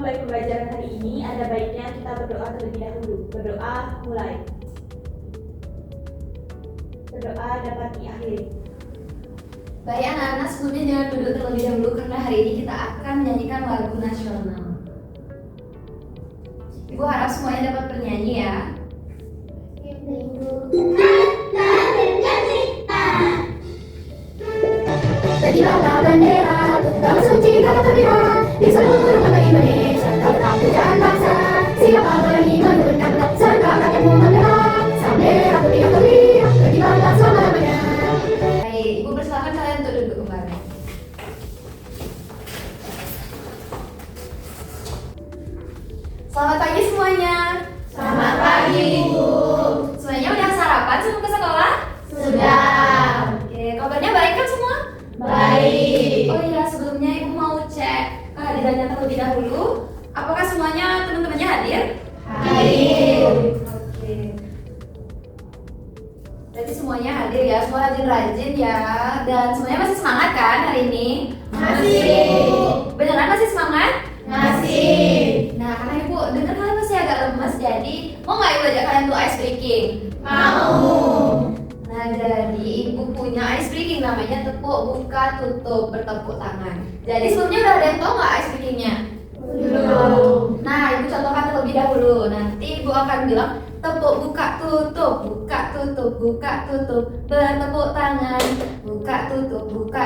memulai pembelajaran hari ini, ada baiknya kita berdoa terlebih dahulu. Berdoa mulai. Berdoa dapat diakhiri. Baik anak-anak, sebelumnya jangan duduk terlebih dahulu karena hari ini kita akan menyanyikan lagu nasional. Ibu harap semuanya dapat bernyanyi ya. Berkibarlah bendera, bangsa suci kata terlihat di seluruh tanah Indonesia. Tentang tujuan bangsa, siapa berani menurunkan serta rakyatmu membela. Sang merah putih yang terlihat, berkibarlah selama-lamanya. Baik, Ibu persilakan kalian untuk duduk kembali. Selamat pagi semuanya. Selamat pagi, Ibu. Semuanya udah sarapan sebelum ke sekolah? Sudah. Oke, kabarnya baik kan semua? Baik. Oh iya, sebelumnya Ibu mau cek kehadirannya terlebih dahulu. Apakah semuanya teman-temannya hadir? Hadir. Oke. Berarti semuanya hadir ya, semua rajin-rajin ya. Dan semuanya masih semangat kan hari ini? Masih. Beneran masih semangat? Masih. Nah, karena Ibu dengar kalian masih agak lemes, jadi mau nggak Ibu ajak kalian untuk ice breaking? Mau. Nah, jadi Ibu punya ice breaking namanya tepuk buka tutup bertepuk tangan. Jadi sebelumnya udah ada yang tahu nggak ice breakingnya? Belum. Nah, Ibu contohkan terlebih dahulu. Nanti Ibu akan bilang tepuk buka tutup buka tutup bertepuk tangan, buka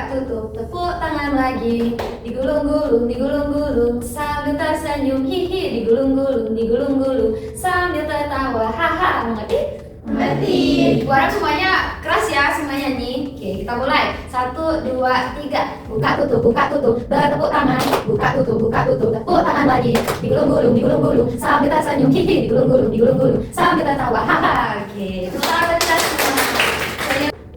tutup tepuk tangan lagi, digulung-gulung sambil tersenyum hihi, digulung-gulung sambil tertawa haha. Mengerti? Mengerti. Ibu harap semuanya keras ya, semuanya nyanyi. Oke, kita mulai. 1, 2, 3. Buka tutup bertepuk tangan, buka tutup tepuk tangan lagi, digulung-gulung sambil tersenyum hihi, digulung-gulung sambil tertawa haha. Oke, tepuk tangan buat kita semua.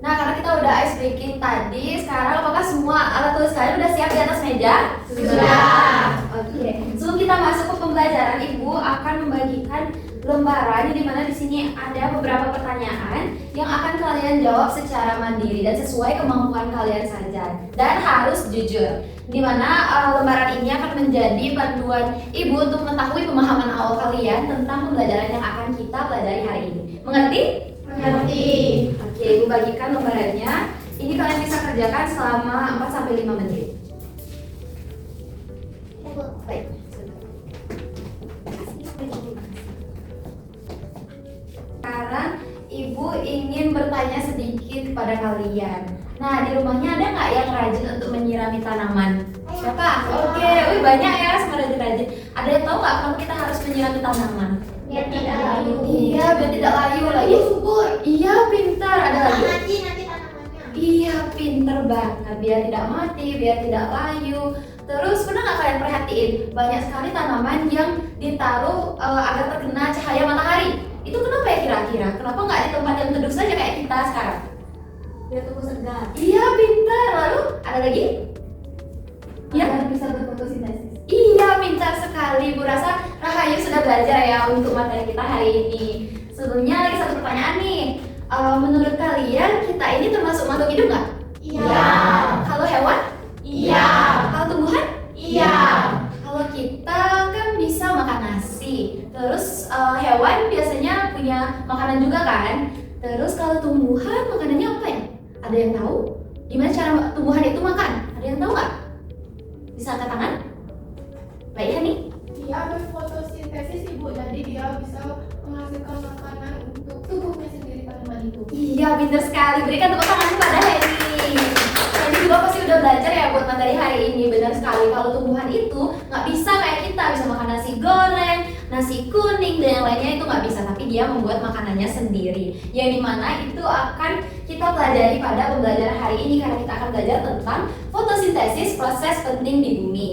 Nah, karena kita udah ice breaking tadi, sekarang apakah semua alat tulis kalian udah siap di atas meja? Sudah. Oke, sebelum kita masuk ke pembelajaran, Ibu akan membagikan lembaran di mana di sini ada beberapa pertanyaan yang akan kalian jawab secara mandiri dan sesuai kemampuan kalian saja dan harus jujur. Di mana lembaran ini akan menjadi panduan Ibu untuk mengetahui pemahaman awal kalian tentang pembelajaran yang akan kita pelajari hari ini. Mengerti? Mengerti. Oke, Ibu bagikan lembarannya. Ini kalian bisa kerjakan selama 4-5 menit. Baik. Sekarang Ibu ingin bertanya sedikit kepada kalian. Nah, di rumahnya ada nggak yang rajin untuk menyirami tanaman? Siapa? Oke, wih banyak ya, semua rajin-rajin. Ada yang tahu nggak kalau kita harus menyirami tanaman? Biar tidak layu. Iya, biar tidak layu lagi. Subur. Iya, pintar. Ada lagi? Nanti tanamannya. Iya, pinter banget. Biar tidak mati, biar tidak layu. Terus pernah nggak kalian perhatiin banyak sekali tanaman yang ditaruh agar terkena cahaya matahari? Itu kenapa ya kira-kira? Kenapa nggak di tempat yang teduh saja kayak kita sekarang? Biar tubuh segar. Iya, pintar. Lalu ada lagi? Iya. Agar bisa berfotosintesis. Iya, pintar sekali. Bu rasa Rahayu sudah belajar ya untuk materi kita hari ini. Sebelumnya lagi satu pertanyaan nih. Menurut kalian kita ini termasuk makhluk hidup nggak? Iya. Kalau hewan? Iya. Kalau tumbuhan? Iya. Kalau kita kan bisa makan nasi. Terus hewan biasanya punya makanan juga kan? Terus kalau tumbuhan makanannya apa ya? Ada yang tahu? Gimana cara tumbuhan itu makan? Ada yang tahu nggak? Bisa angkat tangan? Baik, Hani? Dia berfotosintesis, Ibu, jadi dia bisa menghasilkan makanan untuk tubuhnya sendiri tanaman itu. Iya, pintar sekali. Berikan tepuk tangan kepada Henny. Henny juga pasti udah belajar ya buat materi hari ini. Benar sekali, kalau tumbuhan itu nggak bisa kayak kita bisa makan nasi goreng, nasi kuning dan yang lainnya itu nggak bisa. Tapi dia membuat makanannya sendiri. Yang dimana itu akan kita pelajari pada pembelajaran hari ini karena kita akan belajar tentang fotosintesis, proses penting di bumi.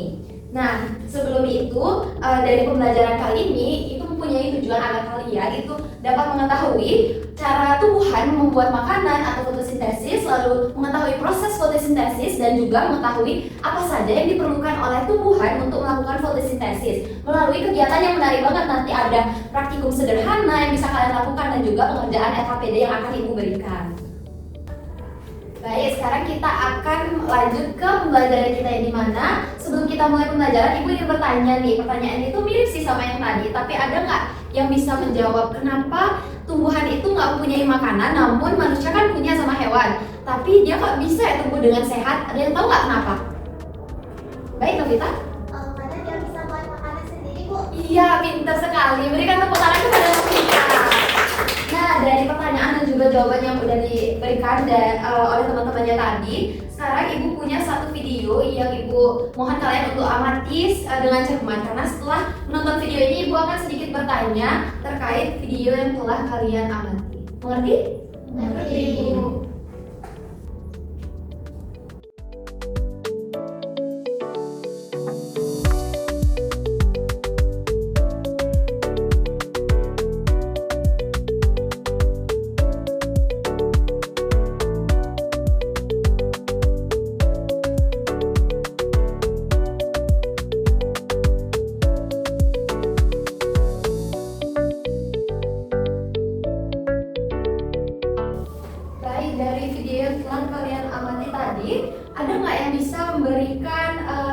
Nah, sebelum itu dari pembelajaran kali ini itu mempunyai tujuan agar kalian itu dapat mengetahui cara tumbuhan membuat makanan atau fotosintesis, lalu mengetahui proses fotosintesis dan juga mengetahui apa saja yang diperlukan oleh tumbuhan untuk melakukan fotosintesis. Melalui kegiatan yang menarik banget, nanti ada praktikum sederhana yang bisa kalian lakukan dan juga pengerjaan LKPD yang akan Ibu berikan. Baik, sekarang kita akan lanjut ke pembelajaran kita yang dimana sebelum kita mulai pembelajaran, Ibu ingin bertanya nih. Pertanyaan itu mirip sih sama yang tadi, tapi ada nggak yang bisa menjawab kenapa tumbuhan itu nggak mempunyai makanan, namun manusia kan punya sama hewan, tapi dia kok bisa ya tumbuh dengan sehat? Ada yang tahu nggak kenapa? Baik, Novita. Karena dia bisa buat makanan sendiri, Bu. Iya, pintar sekali. Berikan tepuk tangan kepada Novita. Nah, dari pertanyaan dan juga jawaban yang udah diberikan oleh teman-temannya tadi, sekarang Ibu punya satu video yang Ibu mohon kalian untuk amati dengan cermat, karena setelah menonton video ini Ibu akan sedikit bertanya terkait video yang telah kalian amati. Mengerti? Mengerti. Baik, dari video yang telah kalian amati tadi, ada nggak yang bisa memberikan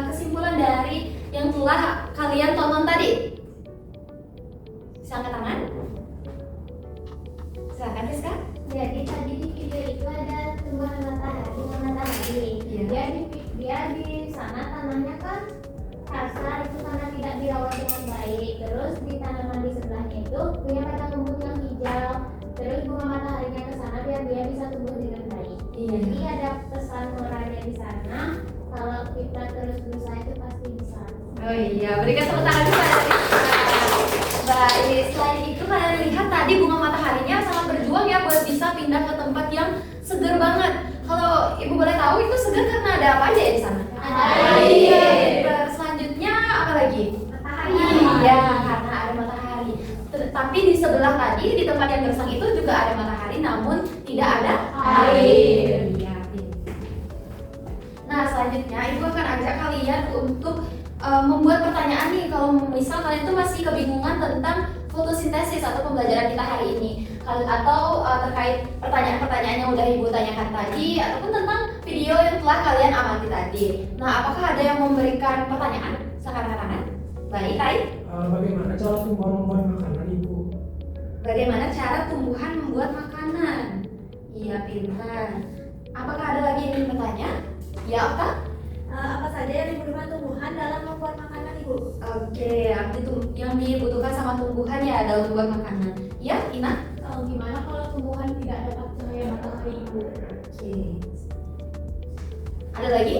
kesimpulan dari yang telah kalian tonton tadi? Bisa angkat tangan? Silakan, Rizka. Jadi tadi di video itu ada tumbuhan matahari. Iya. Dia di sana tanahnya kan kasar, itu karena tidak dirawat dengan baik. Terus di tanaman di sebelahnya itu punya batang rumput yang hijau. Terus bunga mataharinya ke sana biar dia bisa tumbuh dengan baik. Iya. Jadi ada pesan moralnya di sana. Kalau kita terus berusaha itu pasti bisa. Oh iya, berikan tepuk tangan kepada Rizka. Baik, selain itu kalian lihat tadi bunga mataharinya sangat berjuang ya buat bisa pindah ke tempat yang segar banget. Kalau Ibu boleh tahu itu segar karena ada apa aja ya di sana? Air. Selanjutnya apa lagi? Matahari. Iya, karena ada matahari. Tapi di sebelah tadi di tempat yang gersang itu juga ada matahari, namun tidak ada air. Iya. Nah, selanjutnya Ibu akan ajak kalian untuk membuat pertanyaan nih. Kalau misal kalian tuh masih kebingungan tentang fotosintesis atau pembelajaran kita hari ini, atau terkait pertanyaan-pertanyaan yang udah Ibu tanyakan tadi, ataupun tentang video yang telah kalian amati tadi. Nah, apakah ada yang memberikan pertanyaan? Silakan angkat tangan. Baik, Kai. Bagaimana cara tumbuhan membuat makanan, Ibu? Bagaimana cara tumbuhan membuat makanan? Iya, pintar. Apakah ada lagi yang ingin bertanya? Ya, Okta? Apa saja yang dibutuhkan tumbuhan dalam membuat makanan, Ibu? Oke, yang dibutuhkan sama tumbuhan ya dalam membuat makanan. Ya, Ina? Gimana kalau tumbuhan tidak dapat cahaya matahari, Ibu? Oke. Ada lagi?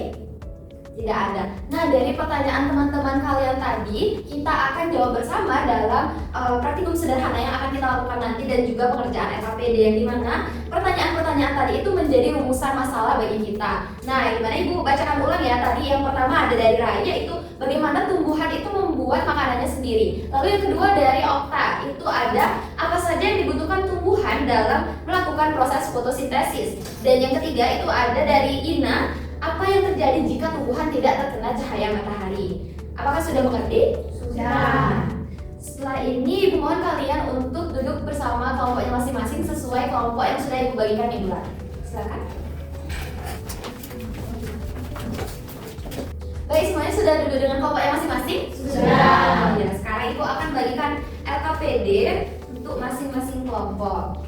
Tidak ada. Nah, dari pertanyaan teman-teman kalian tadi, kita akan jawab bersama dalam praktikum sederhana yang akan kita lakukan nanti dan juga pengerjaan LKPD yang dimana pertanyaan-pertanyaan tadi itu menjadi rumusan masalah bagi kita. Nah, gimana Ibu bacakan ulang ya. Tadi yang pertama ada dari Raya, yaitu bagaimana tumbuhan itu membuat makanannya sendiri. Lalu yang kedua dari Okta, itu ada apa saja yang dibutuhkan tumbuhan dalam melakukan proses fotosintesis. Dan yang ketiga itu ada dari Ina, apa yang terjadi jika tumbuhan tidak terkena cahaya matahari? Apakah sudah mengerti? Sudah. Setelah ini Ibu mohon kalian untuk duduk bersama kelompoknya masing-masing sesuai kelompok yang sudah Ibu bagikan minggu lalu. Silakan. Baik, semuanya sudah duduk dengan kelompoknya masing-masing? Sudah. Ya, sekarang Ibu akan bagikan LKPD untuk masing-masing kelompok.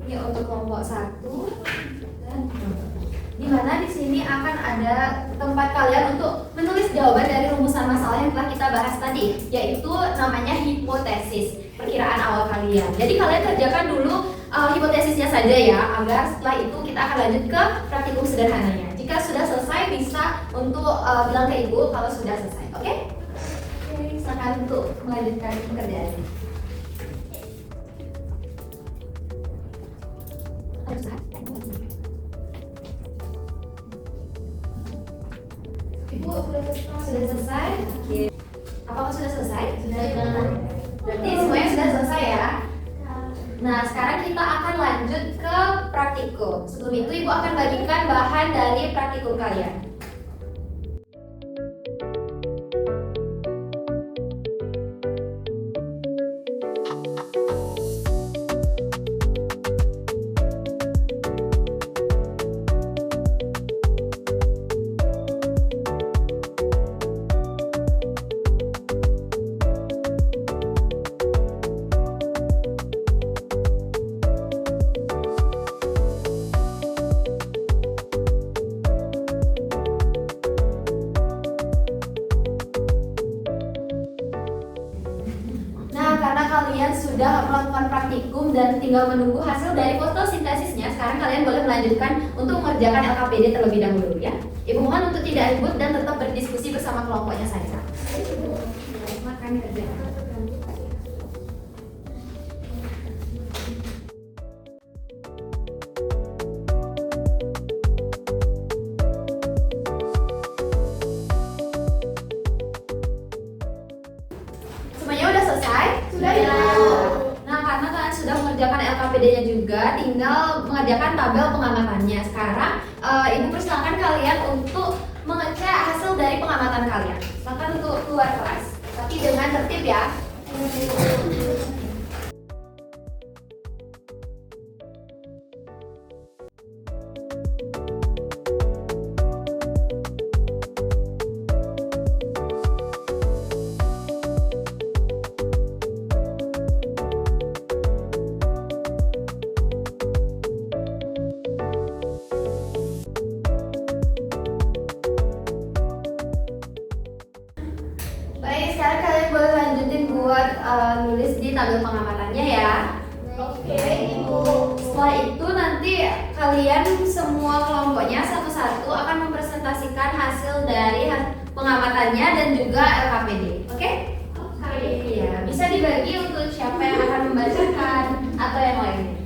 Ini untuk kelompok 1 dan di mana di sini akan ada tempat kalian untuk menulis jawaban dari rumusan masalah yang telah kita bahas tadi, yaitu namanya hipotesis, perkiraan awal kalian. Jadi kalian kerjakan dulu hipotesisnya saja ya, agar setelah itu kita akan lanjut ke praktikum sederhananya. Jika sudah selesai bisa untuk bilang ke Ibu kalau sudah selesai, oke? Oke, silakan untuk melanjutkan pekerjaannya. Ibu sudah selesai? Oke. Apakah sudah selesai? Sudah. Berarti semuanya sudah selesai ya? Nah, sekarang kita akan lanjut ke praktikum. Sebelum itu Ibu akan bagikan bahan dari praktikum kalian. kalian sudah melakukan praktikum dan tinggal menunggu hasil dari fotosintesisnya, sekarang kalian boleh melanjutkan untuk mengerjakan LKPD terlebih dahulu ya. Ibu mohon untuk tidak ribut dan tetap berdiskusi bersama kelompoknya saja. Makan kerja. Semuanya udah selesai? Sudah, Ibu. Nah, karena kalian sudah mengerjakan LKPD-nya juga, tinggal mengerjakan tabel pengamatannya. Sekarang, Ibu persilakan kalian untuk mengecek hasil dari pengamatan kalian. Silakan untuk keluar kelas, tapi dengan tertib ya. Baik, sekarang kalian boleh lanjutin buat nulis di tabel pengamatannya ya. Oke, Ibu. Setelah itu nanti kalian semua kelompoknya satu-satu akan mempresentasikan hasil dari pengamatannya dan juga LKPD. Oke? Oke. Iya, bisa dibagi untuk siapa yang akan membacakan atau yang lainnya.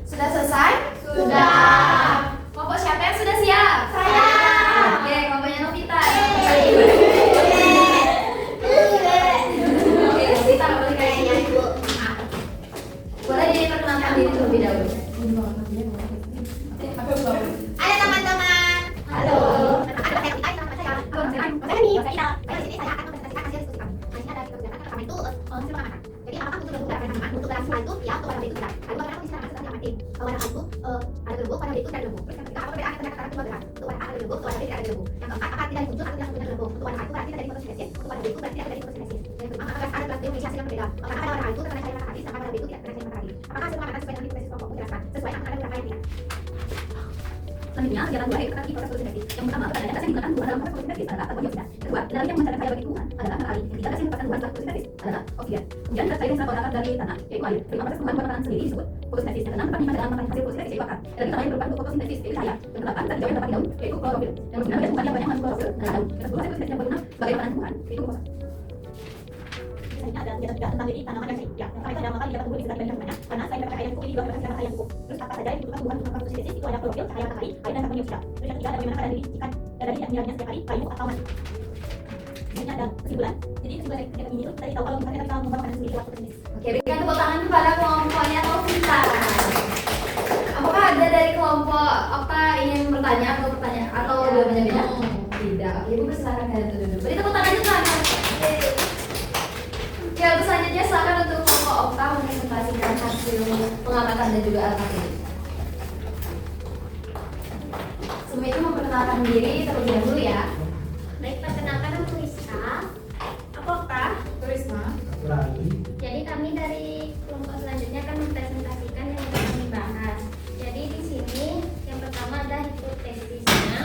Sudah selesai? Sudah. Kelompok siapa yang sudah siap? Saya. Oke, kelompoknya Novita. Oke, Novita boleh kayaknya. Boleh diperkenalkan diri terlebih dahulu. Halo teman-teman. Halo. Saya nih, saya Ida. Di sini saya akan mempresentasikan hasil diskusi kami. Di sini ada kegiatan kami itu hasil pengamatan. Jadi apakah untuk berlaku pengamatan untuk berlaku itu ya atau pada itu tidak. Lalu bagaimana kondisi sekarang sedang diamati. Pada itu ada gelembung, pada itu tidak gelembung. Terus yang ketiga apa perbedaan antara kata dua gerak. Untuk pada A ada gelembung, untuk pada B tidak ada gelembung. Yang keempat apakah tidak ditunjuk atau tidak mempunyai gelembung. Untuk pada A itu berarti tidak dari fotosintesis. Untuk pada B itu berarti tidak dari fotosintesis. Yang kelima apakah ada kelas biologi hasil yang berbeda. Apakah pada warna A itu terkena cairan matahari sedangkan pada B itu tidak terkena cairan matahari. Apakah hasil pengamatan sesuai dengan hipotesis kelompok menjelaskan sesuai dengan ada beberapa yang tidak. Selanjutnya, kegiatan dua yaitu tentang proses fotosintesis. Yang pertama, pada dasar yang digunakan dalam proses fotosintesis adalah karbon dioksida. Kedua, energi yang memancarkan cahaya bagi lingkungan adalah matahari. Yang ketiga, gas yang merupakan bahan baku fotosintesis adalah oksigen. Kemudian, gas cair yang sangat berasal dari tanah, yaitu air. Kelima, proses perubahan warna sendiri disebut fotosintesis. Yang keenam, tempat penyimpanan dalam hasil fotosintesis yaitu akar. Energi tambahan yang berubah untuk fotosintesis yaitu cahaya. Yang kedelapan, zat hijau yang terdapat di daun yaitu klorofil. Yang kesembilan, gas yang banyak mengandung klorofil adalah daun. Yang kesepuluh, hasil fotosintesis yang berguna sebagai makanan tumbuhan yaitu glukosa. Selanjutnya ada kegiatan juga tentang diri tanaman dan sayur. Ya, yang pertama itu adalah mengapa dapat tumbuh di sekitar benda semuanya. Karena selain dapat cahaya yang cukup, ini juga mendapatkan cahaya yang cukup. Terus apa saja yang dibutuhkan tumbuhan untuk fotosintesis itu ada klorofil, cahaya matahari, air dan karbon dioksida. Terus yang ketiga ada bagaimana keadaan diri jika dari tidak menjalannya setiap hari, kayu atau mati. Selanjutnya ada kesimpulan. Jadi kesimpulan dari kegiatan ini itu kita tahu kalau misalnya kita membuat makanan sendiri lewat fotosintesis. Oke, berikan tepuk tangan kepada kelompoknya Novita. Apakah ada dari kelompok Okta ingin bertanya atau pertanyaan atau jawabannya beda? Tidak. Oke, Ibu persilakan kalian untuk duduk. Beri tepuk tangan juga. Oke, untuk selanjutnya silakan untuk kelompok Okta mempresentasikan hasil pengamatan dan juga LKPD. Semua itu memperkenalkan diri terlebih dahulu ya. Baik, perkenalkan aku Rizka. Aku Okta. Risma. Lagi. Jadi kami dari kelompok selanjutnya akan mempresentasikan yang akan kami bahas. Jadi di sini yang pertama ada hipotesisnya,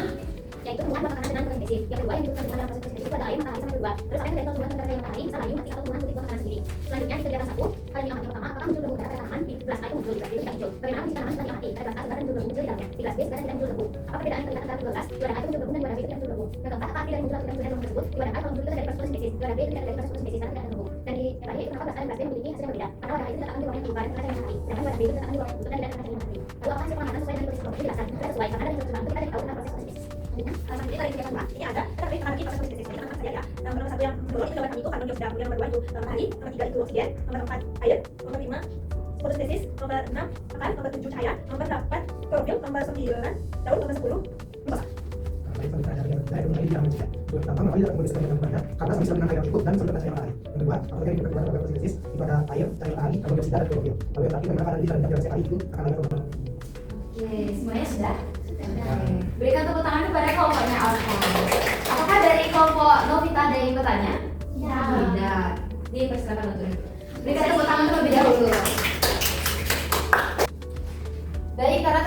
yaitu hubungan makanan dengan fotosintesis. Yang kedua yang dibutuhkan dalam proses fotosintesis itu ada air, matahari, sama kedua. Terus apa yang terjadi hubungan antara air, matahari, misal layu, mati atau hubungan kulit makanan sendiri. Selanjutnya di kegiatan 1, kalian yang pertama, apakah muncul debu pada tanaman? Di gelas A itu muncul, di gelas B itu tidak muncul. Bagaimana kondisi tanaman sedang diamati? Pada gelas A sebenarnya muncul debu muncul di dalamnya. Di gelas B sebenarnya tidak muncul debu. Apa perbedaan yang terlihat antara kedua gelas? Di warna A itu muncul debu dan di warna B itu tidak muncul debu. Yang keempat, apa arti dari muncul atau tidak munculnya debu tersebut? Di warna A kalau muncul itu dari proses fotosintesis. Di warna B itu tidak dari proses fotosintesis karena tidak ada debu. Dan di yang terakhir itu kenapa gelas A dan gelas B memiliki hasil yang berbeda? Karena warna A itu terletakkan di ruang yang terbuka dan terkena cahaya matahari. Sedangkan warna B itu terletakkan di ruang yang tertutup dan tidak terkena cahaya matahari. Lalu apa hasil pengamatan sesuai dengan hipotesis kelompok? Dijelaskan. Sudah sesuai karena dari percobaan itu kita tahu tentang proses fotosintesis. Selanjutnya dari kegiatan 2, ini ada terkait analogi proses fotosintesis. Jadi teman-teman saja ya. Nomor 1 yang menurut itu jawaban itu karbon dioksida, kemudian nomor 2 itu matahari, nomor 3 itu oksigen, nomor 4 air, nomor 5 fotosintesis, nomor 6 akar, nomor 7 cahaya, nomor 8 klorofil, nomor 9 daun, nomor 10 glukosa. Baik, sampai terakhir yang saya mulai di mencegah. Yang pertama, mengapa tidak menulis dengan banyak karena bisa menang air yang cukup dan sumber cahaya matahari. Yang kedua, apakah yang dibutuhkan dalam fotosintesis itu ada air, cahaya matahari, karbon dioksida dan klorofil. Lalu yang terakhir, bagaimana keadaan di dalam cahaya itu akan ada perubahan. Oke, semuanya sudah? Oke. Berikan tepuk tangan kepada kelompoknya Alfa. Apakah dari kelompok Novita ada yang bertanya? Ya. Tidak. Dipersilakan untuk itu. Berikan tepuk tangan terlebih dahulu. Baik, karena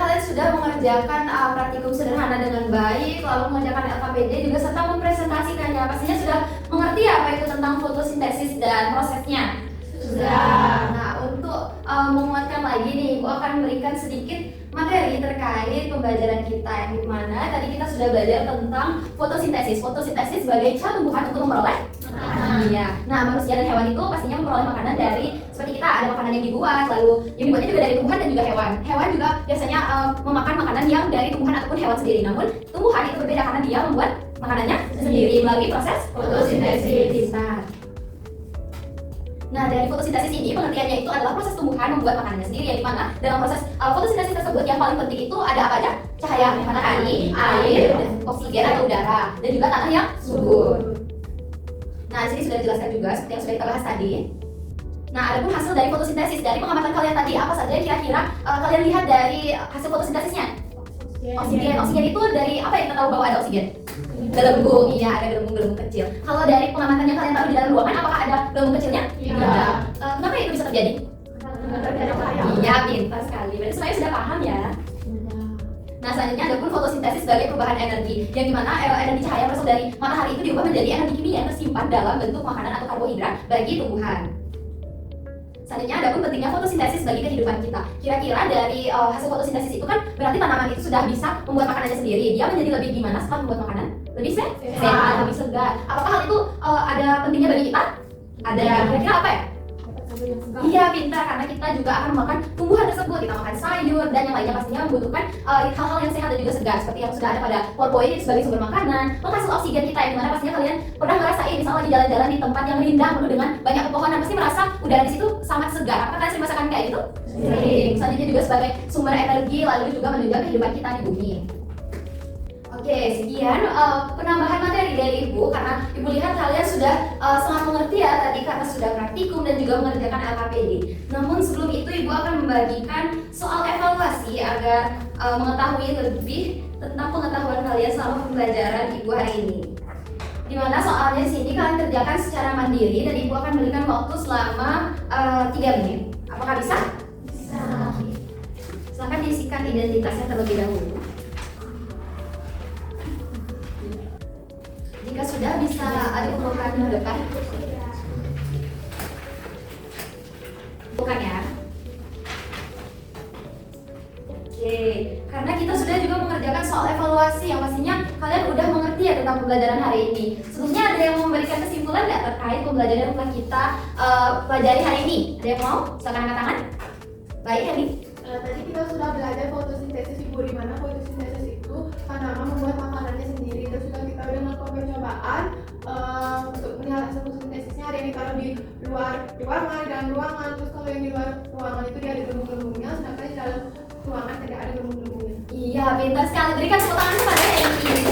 mengerjakan praktikum sederhana dengan baik, lalu mengerjakan LKPD juga serta mempresentasikannya. Pastinya sudah mengerti apa itu tentang fotosintesis dan prosesnya? Sudah. Nah, untuk menguatkan lagi nih, Ibu akan memberikan sedikit materi terkait pembelajaran kita yang dimana tadi kita sudah belajar tentang fotosintesis. Fotosintesis sebagai cara tumbuhan untuk memperoleh makanan. Iya. Nah, manusia dan hewan itu pastinya memperoleh makanan dari seperti kita ada makanan yang dibuat, lalu yang dibuatnya juga dari tumbuhan dan juga hewan. Hewan juga biasanya memakan makanan yang dari tumbuhan ataupun hewan sendiri. Namun tumbuhan itu berbeda karena dia membuat makanannya sendiri melalui proses fotosintesis. Nah, dari fotosintesis ini pengertiannya itu adalah proses tumbuhan membuat makanannya sendiri, yang dimana dalam proses fotosintesis tersebut yang paling penting itu ada apa aja? Cahaya matahari, air, oksigen atau udara, dan juga tanah yang subur. Nah, di sini sudah dijelaskan juga seperti yang sudah kita bahas tadi. Nah, adapun hasil dari fotosintesis dari pengamatan kalian tadi apa saja yang kira-kira kalian lihat dari hasil fotosintesisnya? Oksigen itu dari apa yang kita tahu bahwa ada oksigen? Gelembung, iya ada gelembung-gelembung kecil. Kalau dari pengamatan yang kalian tahu di dalam ruangan, apakah ada gelembung kecilnya? Iya. Kenapa itu bisa terjadi? Iya, pintar sekali. Berarti semuanya sudah paham ya? Nah, selanjutnya ada pun fotosintesis sebagai perubahan energi, yang dimana energi cahaya berasal dari matahari itu diubah menjadi energi kimia yang tersimpan dalam bentuk makanan atau karbohidrat bagi tumbuhan. Selanjutnya ada pun pentingnya fotosintesis bagi kehidupan kita. Kira-kira dari hasil fotosintesis itu kan berarti tanaman itu sudah bisa membuat makanannya sendiri. Dia menjadi lebih gimana setelah membuat makanan? Lebih sehat, lebih segar. Apakah hal itu ada pentingnya bagi kita? Ada. Kira-kira apa ya? Iya, pintar, karena kita juga akan makan tumbuhan tersebut. Kita makan sayur dan yang lainnya pastinya membutuhkan hal-hal yang sehat dan juga segar, seperti yang sudah ada pada PowerPoint sebagai sumber makanan, menghasil oksigen kita, yang dimana pastinya kalian pernah ngerasain misalnya lagi jalan-jalan di tempat yang rindang penuh dengan banyak pepohonan, pasti merasa udara di situ sangat segar. Apakah kalian sering merasakan kayak gitu? Sering. Selanjutnya juga sebagai sumber energi, lalu juga menunjang kehidupan kita di bumi. Oke, sekian penambahan materi dari Ibu, karena Ibu lihat kalian sudah sangat mengerti ya tadi karena sudah praktikum dan juga mengerjakan LKPD. Namun sebelum itu Ibu akan membagikan soal evaluasi agar mengetahui lebih tentang pengetahuan kalian selama pembelajaran Ibu hari ini. Dimana soalnya di sini kalian kerjakan secara mandiri dan Ibu akan memberikan waktu selama 3 menit. Apakah bisa? Bisa. Silakan diisikan identitasnya terlebih dahulu. Jika sudah bisa ada pembukaan di depan. Bukan ya? Oke, karena kita sudah juga mengerjakan soal evaluasi yang pastinya kalian udah mengerti ya tentang pembelajaran hari ini. Sebelumnya ada yang memberikan kesimpulan nggak terkait pembelajaran yang telah kita pelajari hari ini? Ada yang mau? Silakan angkat tangan. Baik, Heli. Tadi kita sudah belajar fotosintesis Ibu, di mana fotosintesis itu tanaman membuat makanannya sendiri. Terus juga kita udah melakukan percobaan untuk melihat hasil fotosintesisnya. Ada yang ditaruh di luar ruangan, di dalam ruangan. Terus kalau yang di luar ruangan itu dia ada gelembung-gelembungnya, sedangkan di dalam ruangan tidak ada gelembung-gelembungnya. Iya, pintar sekali. Berikan tepuk tangan kepada Heli.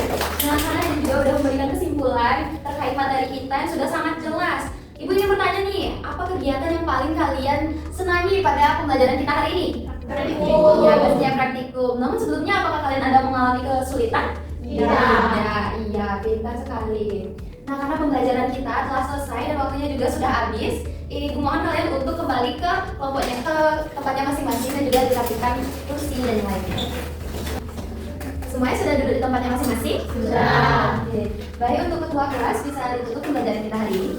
Nah, karena Heli juga udah memberikan kesimpulan terkait materi kita yang sudah sangat jelas. Ibu ingin bertanya nih, apa kegiatan yang paling kalian senangi pada pembelajaran kita hari ini? Praktikum. Iya, pastinya praktikum. Namun sebelumnya apakah kalian ada mengalami kesulitan? Iya, pintar sekali. Nah, karena pembelajaran kita telah selesai dan waktunya juga sudah habis, Ibu mohon kalian untuk kembali ke kelompoknya, ke tempatnya masing-masing dan juga dirapikan kursi dan yang lainnya. Semuanya sudah duduk di tempatnya masing-masing? Sudah. Oke. Baik, untuk ketua kelas bisa ditutup pembelajaran kita hari ini.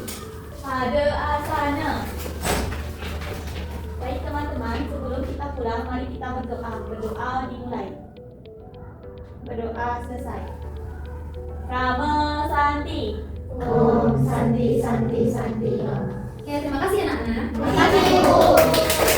Pada asana. Baik teman-teman, sebelum kita pulang, mari kita berdoa. Berdoa dimulai. Berdoa selesai. Rama Santi. Om Santi Santi Santi. Oke, terima kasih anak-anak. Terima kasih, Bu.